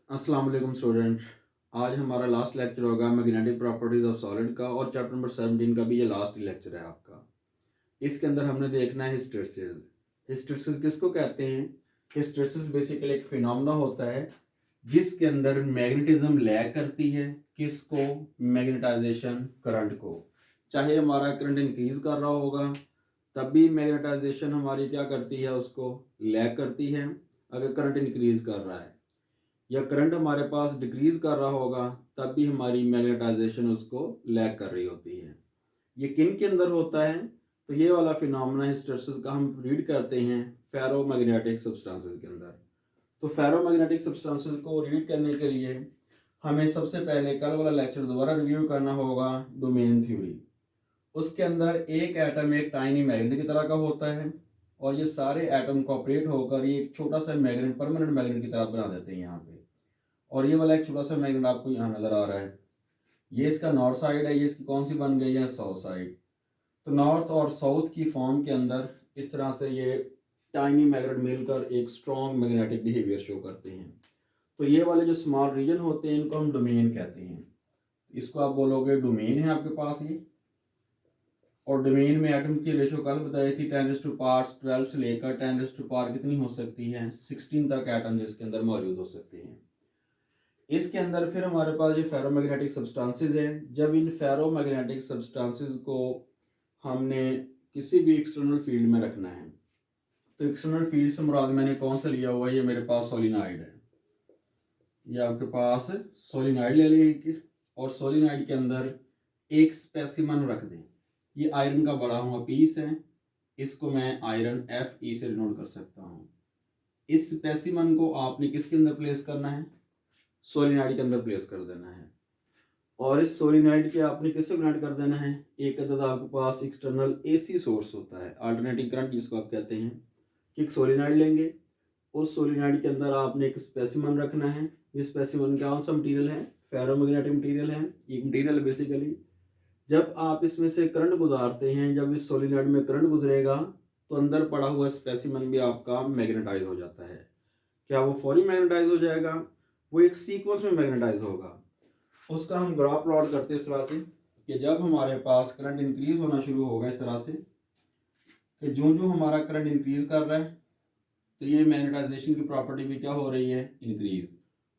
अस्सलाम वालेकुम स्टूडेंट। आज हमारा लास्ट लेक्चर होगा मैग्नेटिक प्रॉपर्टीज ऑफ सॉलिड का और चैप्टर नंबर 17 का भी ये लास्ट लेक्चर है आपका। इसके अंदर हमने देखना है हिस्टेरेसिस। हिस्टेरेसिस किसको कहते हैं? हिस्टेरेसिस बेसिकली एक फिनोमेना होता है जिसके अंदर मैग्नेटिज्म लैग करती है। किसको? मैग्नेटाइजेशन करंट को। चाहे हमारा करंट इंक्रीज कर रहा होगा तब भी मैग्नेटाइजेशन हमारी क्या करती है, उसको लैग करती है। अगर करंट इंक्रीज कर रहा है या करंट हमारे पास डिक्रीज कर रहा होगा तब भी हमारी मैग्नेटाइजेशन उसको लैग कर रही होती है। ये किन के अंदर होता है? तो ये वाला फिनोमेना हिस्टेरेसिस का हम रीड करते हैं फेरोमैग्नेटिक सब्सटेंसेस के अंदर। तो फेरोमैग्नेटिक सब्सटेंसेस को रीड करने के लिए हमें सबसे पहले कल वाला लेक्चर दोबारा रिव्यू करना होगा, डोमेन थ्योरी। उसके अंदर एक एटम एक टाइनी मैग्नेट की तरह का होता है और ये सारे एटम कोऑपरेट होकर ये एक छोटा सा मैग्नेट, परमानेंट मैग्नेट की तरह बना देते हैं यहाँ पे। और ये वाला एक छोटा सा मैग्नेट आपको यहाँ नजर आ रहा है, ये इसका नॉर्थ साइड है, ये इसकी कौन सी बन गई है? South side. तो नॉर्थ और साउथ की फॉर्म के अंदर इस तरह से ये टाइनी मैग्नेट मिलकर एक स्ट्रॉन्ग मैग्नेटिक बिहेवियर शो करते हैं। तो ये वाले जो स्मॉल रीजन होते हैं इनको हम डोमेन कहते हैं। इसको आप बोलोगे डोमेन है आपके पास ये। और डोमेन में एटम की रेशो कल बताई थी 10⁻12 से लेकर 10⁻, कितनी हो सकती है? 16 तक एटम जिसके अंदर मौजूद हो सकते हैं। इसके अंदर फिर हमारे पास ये फेरोमैग्नेटिक सब्सटेंसेस हैं। जब इन फेरोमैग्नेटिक सब्सटेंसेस को हमने किसी भी एक्सटर्नल फील्ड में रखना है तो एक्सटर्नल फील्ड से मुराद मैंने कौन सा लिया हुआ है? ये मेरे पास सोलिनॉइड है, ये आपके पास सोलिनॉइड ले लेंगे और सोलिनॉइड के अंदर एक स्पेसिमन रख दें। ये आयरन का बड़ा हुआ पीस है, इसको मैं आयरन Fe से डिनोट कर सकता हूँ। इस स्पेसिमन को आपने किसके अंदर प्लेस करना है? सोलिनॉइड के अंदर प्लेस कर देना है। और इस सोलिनॉइड के आपने किससे कनेक्ट कर देना है? एक अदद आपके पास एक्सटर्नल एसी सोर्स होता है, अल्टरनेटिंग करंट जिसको आप कहते हैं। कि एक सोलिनॉइड लेंगे, उस सोलिनॉइड के अंदर आपने एक स्पेसिमन रखना है। ये स्पेसिमन कौन सा मटीरियल है? फेरोमैग्नेटिक मटीरियल है। एक मटीरियल बेसिकली जब आप इसमें से करंट गुजारते हैं, जब इस सोलिनॉइड में करंट गुजरेगा तो अंदर पड़ा हुआ स्पेसिमन भी आपका मैग्नेटाइज हो जाता है। क्या वो फौरी मैग्नेटाइज हो जाएगा? वो एक सीक्वेंस में मैग्नेटाइज होगा। उसका हम ग्राफ प्लॉट करते हैं इस तरह से कि जब हमारे पास करंट इंक्रीज होना शुरू होगा इस तरह से कि जो जो हमारा करंट इंक्रीज कर रहा है तो ये मैग्नेटाइजेशन की प्रॉपर्टी भी क्या हो रही है? इंक्रीज।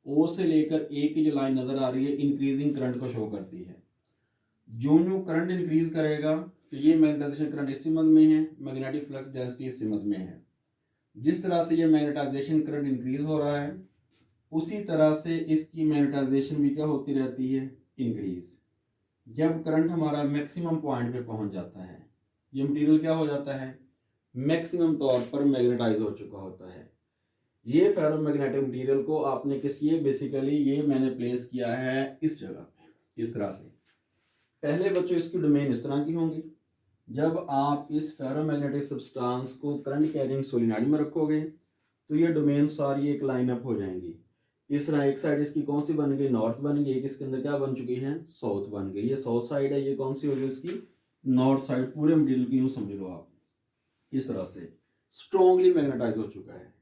ओ से लेकर ए की जो लाइन नजर आ रही है इंक्रीजिंग करंट को शो करती है। जो जो करंट इंक्रीज करेगा तो ये मैग्नेटाइजेशन करंट इस सिमत में है, मैग्नेटिक फ्लक्स डेंसिटी इस सिमत में है। जिस तरह से ये मैग्नेटाइजेशन करंट इंक्रीज हो रहा है उसी तरह से इसकी मैग्नेटाइजेशन भी क्या होती रहती है? इंक्रीज। जब करंट हमारा मैक्सिमम पॉइंट पे पहुंच जाता है ये मटेरियल क्या हो जाता है? मैक्सिमम तौर पर मैग्नेटाइज हो चुका होता है। ये फेरोमैग्नेटिक मटेरियल को आपने किस, ये बेसिकली ये मैंने प्लेस किया है इस जगह पे इस तरह से। पहले बच्चों इसकी डोमेन इस तरह की होंगी। जब आप इस फेरोमैग्नेटिक सब्सटेंस को करंट कैरिंग सोलिनॉइड में रखोगे तो ये डोमेन सारी एक लाइन अप हो जाएंगी। इस तरह एक साइड इसकी कौन सी बन गई? नॉर्थ बन गई। एक इसके अंदर क्या बन चुकी है? साउथ बन गई। ये साउथ साइड है, ये कौन सी होगी इसकी? North side. पूरे मटेरियल की यूं समझ लो आप, इस तरह से स्ट्रॉन्गली मैग्नेटाइज हो चुका है।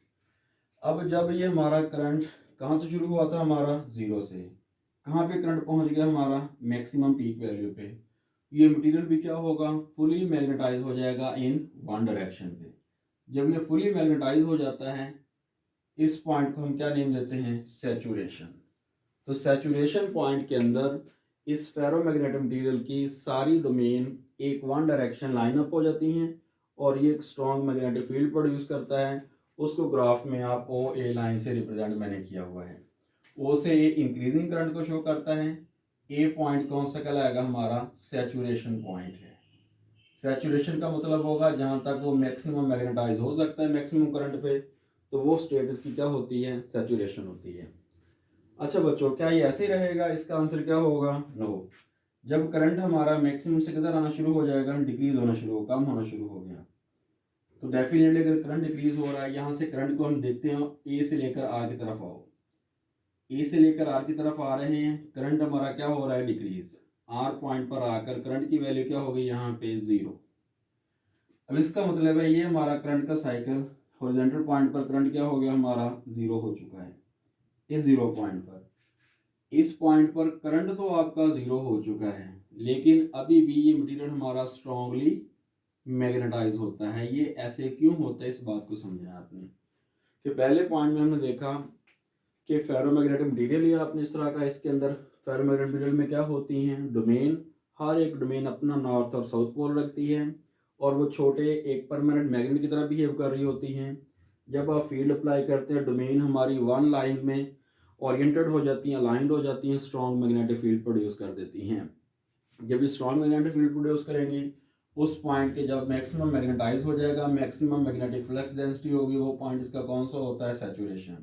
अब जब ये हमारा करंट कहाँ से शुरू हुआ था? हमारा जीरो से। कहाँ पे करंट पहुंच गया हमारा? मैक्सिमम पीक वैल्यू पे। ये मटेरियल भी क्या होगा? फुली मैग्नेटाइज हो जाएगा इन वन डायरेक्शन पे। जब ये फुली मैग्नेटाइज हो जाता है इस पॉइंट को हम क्या नेम देते हैं? सैचुरेशन। तो सैचुरेशन पॉइंट के अंदर इस फेरोमैग्नेटिक मटेरियल की सारी डोमेन एक वन डायरेक्शन लाइन अप हो जाती हैं और ये एक स्ट्रॉन्ग मैग्नेटिक फील्ड प्रोड्यूस करता है। उसको ग्राफ में आप ओ ए लाइन से रिप्रेजेंट मैंने किया हुआ है। ओ से ए इंक्रीजिंग करंट को शो करता है। ए पॉइंट कौन सा कहलाएगा? हमारा सैचुरेशन पॉइंट है। सैचुरेशन का मतलब होगा जहां तक वो मैक्सिमम मैग्नेटाइज हो सकता है मैक्सिमम करंट पे, तो वो स्टेट इसकी क्या होती है? सैचुरेशन होती है। अच्छा बच्चों, क्या ये ऐसे ही रहेगा? इसका आंसर क्या होगा? नो। जब करंट हमारा मैक्सिमम से किधर आना शुरू हो जाएगा? डिक्रीज होना शुरू हो, कम होना शुरू हो गया। तो डेफिनेटली अगर करंट डिक्रीज हो रहा है, यहाँ से करंट को हम देखते हैं ए से लेकर आर की तरफ आओ। ए से लेकर आर की तरफ आ रहे हैं, करंट हमारा क्या हो रहा है? डिक्रीज। आर पॉइंट पर आकर करंट की वैल्यू क्या हो गई? यहाँ पे जीरो। अब इसका मतलब है ये हमारा करंट का साइकिल हॉरिजॉन्टल पॉइंट पर करंट क्या हो गया? हमारा जीरो हो चुका है। इस 0 पॉइंट पर। इस पॉइंट पर करंट तो आपका 0 हो चुका है, लेकिन अभी भी ये मटेरियल हमारा स्ट्रांगली मैग्नेटाइज होता है। ये ऐसे क्यों होता है, इस बात को समझना आपने। कि पहले पॉइंट में हमने देखा कि फेरोमैग्नेटिक मटेरियल ही आपने इस तरह का, इसके अंदर फेरोमैग्नेटिक मटेरियल में क्या होती हैं, डोमेन। हर एक डोमेन अपना नॉर्थ और साउथ पोल रखती है, और वो छोटे एक परमानेंट मैग्नेट की तरह बिहेव कर रही होती हैं। जब आप फील्ड अप्लाई करते हैं, डोमेन हमारी वन लाइन में ओरिएंटेड हो जाती हैं, अलाइंड हो जाती हैं, स्ट्रॉन्ग मैग्नेटिक फील्ड प्रोड्यूस कर देती हैं। जब ये स्ट्रॉन्ग मैग्नेटिक फील्ड प्रोड्यूस करेंगी, उस पॉइंट के जब मैक्सिमम मैग्नेटाइज हो जाएगा, मैक्सिमम मैग्नेटिक फ्लक्स डेंसिटी होगी, वो पॉइंट इसका कौन सा होता है, सैचुरेशन।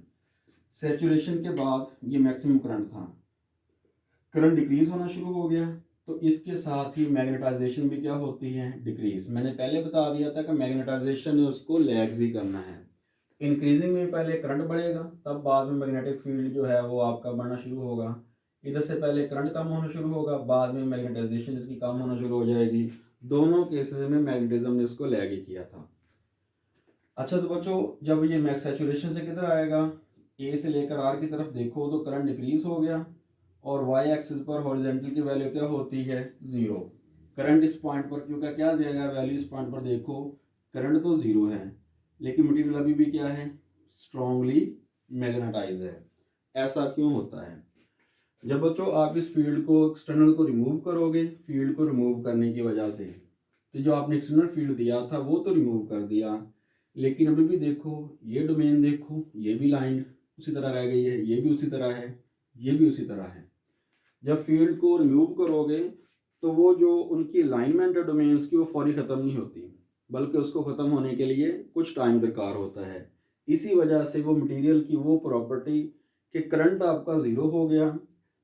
सैचुरेशन के बाद ये मैक्सिमम करंट था, करंट डिक्रीज होना शुरू हो गया, तो इसके साथ ही मैग्नेटाइजेशन भी क्या होती है, डिक्रीज। मैंने पहले बता दिया था कि मैग्नेटाइजेशन है उसको लैग्स ही करना है। इंक्रीजिंग में पहले करंट बढ़ेगा, तब बाद में मैग्नेटिक फील्ड जो है वो आपका बढ़ना शुरू होगा। इधर से पहले करंट कम होना शुरू होगा, बाद में मैग्नेटाइजेशन इसकी कम होना शुरू हो जाएगी। दोनों केसेस में मैग्नेटिज्म ने इसको लैग ही किया था। अच्छा तो बच्चों, जब ये मैक्स सैचुरेशन से किधर आएगा, ए से लेकर आर की तरफ देखो तो करंट डिक्रीज हो गया, और वाई एक्सिस पर हॉरिजॉन्टल की वैल्यू क्या होती है, 0। करंट इस पॉइंट पर क्यों, क्या देगा वैल्यू, इस पॉइंट पर देखो करंट तो 0 है, लेकिन मटेरियल अभी भी क्या है, स्ट्रांगली मैग्नेटाइज है। ऐसा क्यों होता है। जब बच्चों आप इस फील्ड को एक्सटर्नल को रिमूव करोगे, फील्ड को रिमूव करने की वजह से, तो जो आपने एक्सटर्नल फील्ड दिया था वो तो रिमूव कर दिया, लेकिन अभी भी देखो ये डोमेन देखो, ये भी लाइन उसी तरह रह गई है, ये भी उसी तरह है, ये भी उसी तरह है। जब फील्ड को रिमूव करोगे तो वो जो उनकी अलाइनमेंट है डोमेन्स की, वो फौरी ख़त्म नहीं होती, बल्कि उसको ख़त्म होने के लिए कुछ टाइम दरकार होता है। इसी वजह से वो मटेरियल की वो प्रॉपर्टी कि करंट आपका 0 हो गया,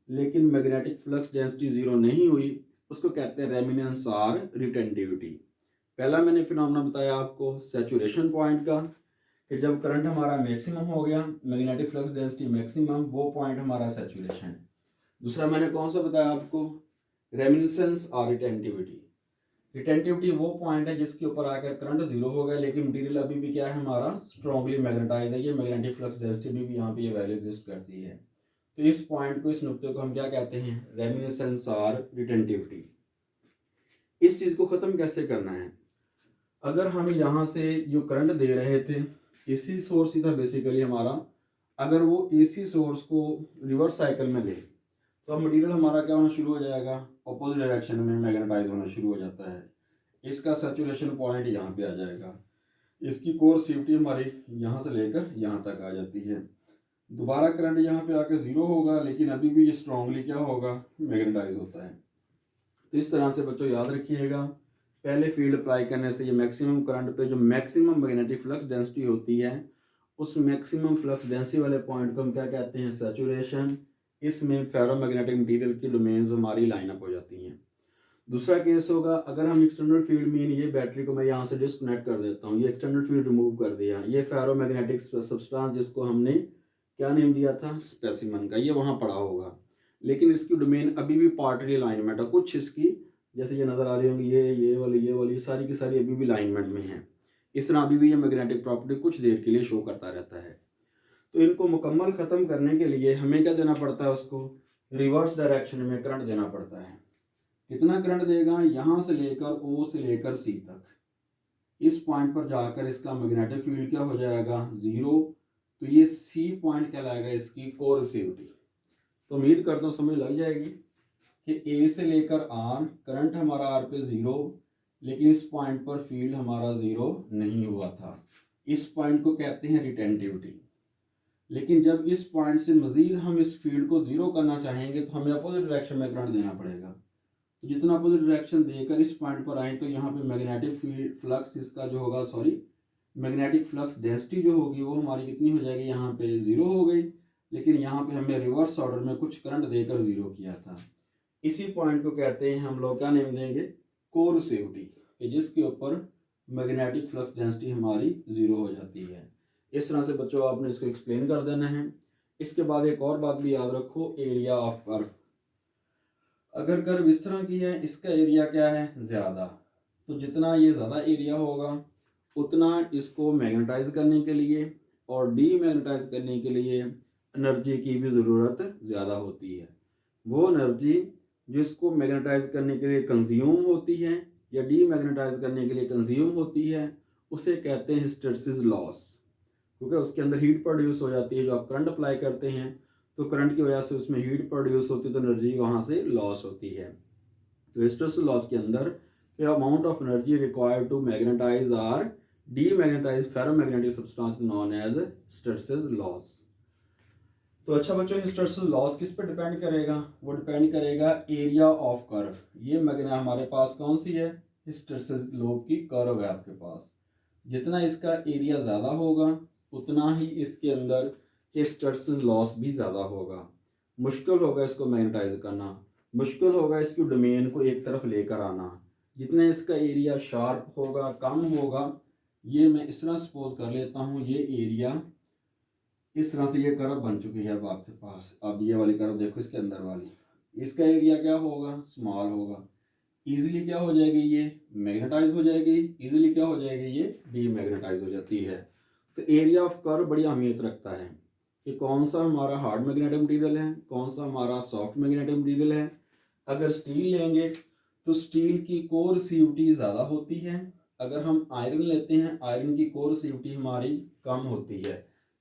लेकिन मैग्नेटिक फ्लक्स डेंसिटी 0 नहीं हुई, उसको कहते हैं रेमिनेंस और रिटेंटिविटी। पहला मैंने फिनोमेना बताया आपको सैचुरेशन पॉइंट का, कि जब करंट हमारा मैक्सिमम हो गया, मैग्नेटिक फ्लक्स डेंसिटी मैक्सिमम, वो पॉइंट हमारा सैचुरेशन। दूसरा मैंने कौन सा बताया आपको, रेमिनेंस और रिटेंटिविटी। रिटेंटिविटी वो पॉइंट है जिसके ऊपर आकर करंट 0 हो गया, लेकिन मटेरियल अभी भी क्या है हमारा, स्ट्रांगली मैग्नेटाइज है। ये मैग्नेटिक फ्लक्स डेंसिटी भी यहाँ पे ये वैल्यू एग्जिस्ट करती है। तो इस पॉइंट को, इस नुक्ते को हम क्या कहते हैं, रेमिनेंस और रिटेंटिविटी। इस चीज़ को ख़त्म कैसे करना है, अगर हम यहाँ से जो करंट दे रहे थे, एसी सोर्स ही था बेसिकली हमारा, अगर वो एसी सोर्स को रिवर्स साइकिल में ले, तो अब मटेरियल हमारा क्या होना शुरू हो जाएगा, अपोजिट डायरेक्शन में मैग्नेटाइज होना शुरू हो जाता है। इसका सैचुरेशन पॉइंट यहाँ पे आ जाएगा, इसकी कोर्सिविटी हमारी यहाँ से लेकर यहाँ तक आ जाती है। दोबारा करंट यहाँ पे आकर 0 होगा, लेकिन अभी भी ये स्ट्रांगली क्या होगा, मैग्नेटाइज होता है। तो इस तरह से बच्चों याद रखिएगा, पहले फील्ड अप्लाई करने से ये मैक्सिमम करंट पे जो मैक्सिमम मैग्नेटिक फ्लक्स डेंसिटी होती है, उस मैक्सिमम फ्लक्स डेंसिटी वाले पॉइंट को हम क्या कहते हैं, सैचुरेशन। इसमें फेरोमैग्नेटिक मटेरियल की डोमेन्स हमारी लाइनअप हो जाती हैं। दूसरा केस होगा, अगर हम एक्सटर्नल फील्ड में, ये बैटरी को मैं यहाँ से डिस्कनेक्ट कर देता हूँ, ये एक्सटर्नल फील्ड रिमूव कर दिया, ये फेरोमैग्नेटिक सब्सटेंस जिसको हमने क्या नेम दिया था, स्पेसिमन का, ये वहाँ पड़ा होगा, लेकिन इसकी डोमेन अभी भी पार्टली अलाइनमेंट है। कुछ इसकी जैसे ये नज़र आ रही होंगी, ये वाली सारी की सारी अभी भी अलाइनमेंट में है। इस तरह अभी भी ये मैग्नेटिक प्रॉपर्टी कुछ देर के लिए शो करता रहता है। तो इनको मुकम्मल ख़त्म करने के लिए हमें क्या देना पड़ता है, उसको रिवर्स डायरेक्शन में करंट देना पड़ता है। कितना करंट देगा, यहाँ से लेकर ओ से लेकर सी तक, इस पॉइंट पर जाकर इसका मैग्नेटिक फील्ड क्या हो जाएगा, 0। तो ये सी पॉइंट कहलाएगा इसकी कोरसिविटी। तो उम्मीद करता हूँ समझ लग जाएगी कि ए से लेकर आर, करंट हमारा आर पे 0, लेकिन इस पॉइंट पर फील्ड हमारा 0 नहीं हुआ था। इस पॉइंट को कहते हैं रिटेंटिविटी। लेकिन जब इस पॉइंट से मज़ीद हम इस फील्ड को 0 करना चाहेंगे, तो हमें अपोजिट डायरेक्शन में करंट देना पड़ेगा। तो जितना अपोजिट डायरेक्शन देकर इस पॉइंट पर आए, तो यहाँ पे मैग्नेटिक फील्ड फ्लक्स इसका जो होगा, मैग्नेटिक फ्लक्स डेंसिटी जो होगी वो हमारी कितनी हो जाएगी, यहाँ पे 0 हो गई, लेकिन यहाँ पे हमने रिवर्स ऑर्डर में कुछ करंट देकर 0 किया था। इसी पॉइंट को कहते हैं हम लोग, क्या नेम देंगे, कोरसिविटी, कि जिसके ऊपर मैग्नेटिक फ्लक्स डेंसिटी हमारी 0 हो जाती है। इस तरह से बच्चों आपने इसको एक्सप्लेन कर देना है। इसके बाद एक और बात भी याद रखो, एरिया ऑफ कर्व। अगर कर्व इस तरह की है, इसका एरिया क्या है, ज़्यादा, तो जितना ये ज़्यादा एरिया होगा, उतना इसको मैग्नेटाइज करने के लिए और डीमैग्नेटाइज करने के लिए एनर्जी की भी ज़रूरत ज़्यादा होती है। वो एनर्जी जो इसको मैग्नेटाइज करने के लिए कंज्यूम होती है या डीमैग्नेटाइज करने के लिए कंज्यूम होती है, उसे कहते हैं हिस्टैरिसीस लॉस। क्योंकि उसके अंदर हीट प्रोड्यूस हो जाती है। जो आप करंट अप्लाई करते हैं तो करंट की वजह से उसमें हीट प्रोड्यूस होती है, तो एनर्जी वहाँ से लॉस होती है। तो हिस्टैरिसीस लॉस के अंदर the amount of energy required to magnetize or demagnetize ferromagnetic substance is known as hysteresis loss. तो अच्छा बच्चों, हिस्टैरिसीस लॉस किस पे डिपेंड करेगा? वो डिपेंड करेगा एरिया ऑफ कर्व। ये मैग्नेट हमारे पास कौन सी है? हिस्टैरिसीस लूप की कर्व है आपके पास। जितना इसका एरिया ज़्यादा होगा उतना ही इसके अंदर हिस्टैरिसीस लॉस भी ज़्यादा होगा। मुश्किल होगा इसको मैग्नेटाइज करना, मुश्किल होगा इसकी डोमेन को एक तरफ लेकर आना। जितना इसका एरिया शार्प होगा, कम होगा, ये मैं इस तरह सपोज कर लेता हूँ, ये एरिया इस तरह से ये कर्व बन चुकी है अब आपके पास। अब ये वाली कर्व देखो, इसके अंदर वाली, इसका एरिया क्या होगा? स्मॉल होगा। इजीली क्या हो जाएगी? ये मैग्नेटाइज हो जाएगी। इजीली क्या हो जाएगी? ये डीमैग्नेटाइज हो जाती है। तो एरिया ऑफ कर्व बड़ी अहमियत रखता है कि कौन सा हमारा हार्ड मैग्नेटिक मटीरियल है, कौन सा हमारा सॉफ्ट मैग्नेटिक मटीरियल है। अगर स्टील लेंगे तो स्टील की कोरसिविटी ज़्यादा होती है। अगर हम आयरन लेते हैं, आयरन की कोरसिविटी हमारी कम होती है।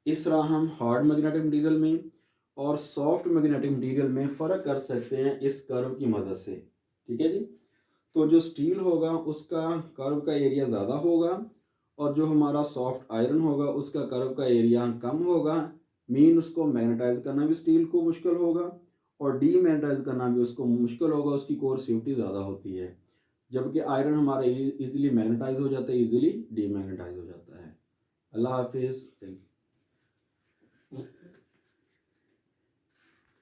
इस तरह हम हार्ड मैग्नेटिक मटीरियल में और सॉफ्ट मैग्नेटिक मटीरियल में फ़र्क कर सकते हैं इस कर्व की मदद से। ठीक है जी। तो जो स्टील होगा उसका कर्व का एरिया ज़्यादा होगा, और जो हमारा सॉफ्ट आयरन होगा उसका कर्व का एरिया कम होगा। मीन उसको मैग्नेटाइज करना भी स्टील को मुश्किल होगा और डीमैग्नेटाइज करना भी उसको मुश्किल होगा, उसकी कोरसिविटी ज़्यादा होती है। जबकि आयरन हमारा इजीली मैग्नेटाइज हो जाता है, इजीली डीमैग्नेटाइज हो जाता है। अल्लाह हाफिज़। Thank you.